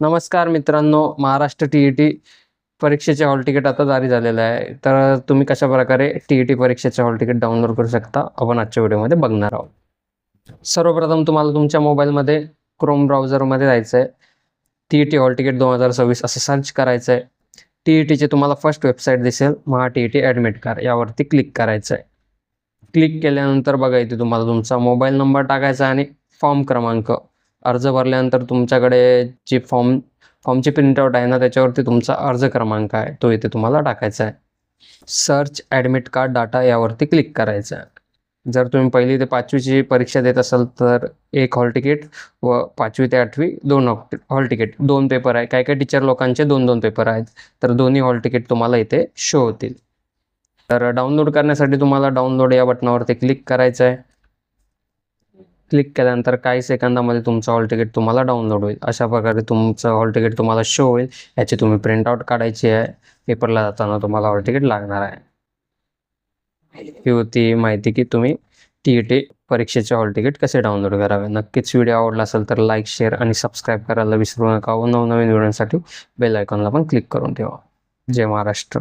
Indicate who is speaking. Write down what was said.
Speaker 1: नमस्कार मित्रांनो, महाराष्ट्र टी-ई-टी परीक्षेचे हॉल तिकीट आता जारी झालेलं आहे. तर तुम्ही कशा प्रकारे टी-ई-टी परीक्षेचे हॉल तिकीट डाउनलोड करू शकता, आपण आजच्या व्हिडिओमध्ये बघणार आहोत. सर्वप्रथम तुम्हाला तुमच्या मोबाईलमध्ये क्रोम ब्राउझरमध्ये जायचं आहे. टी-ई-टी हॉल तिकीट 2026 असं सर्च करायचं आहे. टी-ई-टीची तुम्हाला फर्स्ट वेबसाईट दिसेल, महा टी-ई-टी ॲडमिट कार्ड, यावरती क्लिक करायचं आहे. क्लिक केल्यानंतर बघा इथे तुम्हाला तुमचा मोबाईल नंबर टाकायचा आणि फॉर्म क्रमांक. अर्ज भरल्यानंतर तुमच्याकडे जी फॉर्मची प्रिंटआउट आहे ना, त्याच्यावरती तुमचा अर्ज क्रमांक आहे, तो इथे तुम्हाला टाकायचा आहे. सर्च ॲडमिट कार्ड डाटा यावरती क्लिक करायचं आहे. जर तुम्ही 1ली ते 5वीची परीक्षा देत असाल तर 1 हॉल तिकीट व 5वी ते 8वी 2 हॉल तिकीट, 2 पेपर आहे. काही टीचर लोकांचे 2-2 पेपर आहेत, तर दोन्ही हॉल तिकीट तुम्हाला इथे शो होतील. तर डाउनलोड करण्यासाठी तुम्हाला डाउनलोड या बटनावरती क्लिक करायचं आहे. क्लिक केल्यानंतर काही सेकंदामध्ये तुमचं हॉल तिकीट तुम्हाला डाउनलोड होईल. अशा प्रकारे तुमचं हॉल तिकीट तुम्हाला शो होईल. याची तुम्ही प्रिंटआउट काढायची आहे. पेपरला जाताना तुम्हाला हॉल तिकीट लागणार आहे. ही होती माहिती की तुम्ही टी-ई-टी परीक्षेचे हॉल तिकीट कसे डाउनलोड करावे. नक्कीच व्हिडिओ आवडला असेल तर लाईक, शेअर आणि सबस्क्राईब करायला विसरू नका व नवनवीन व्हिडिओसाठी बेल आयकॉनला पण क्लिक करून ठेवा. जय महाराष्ट्र.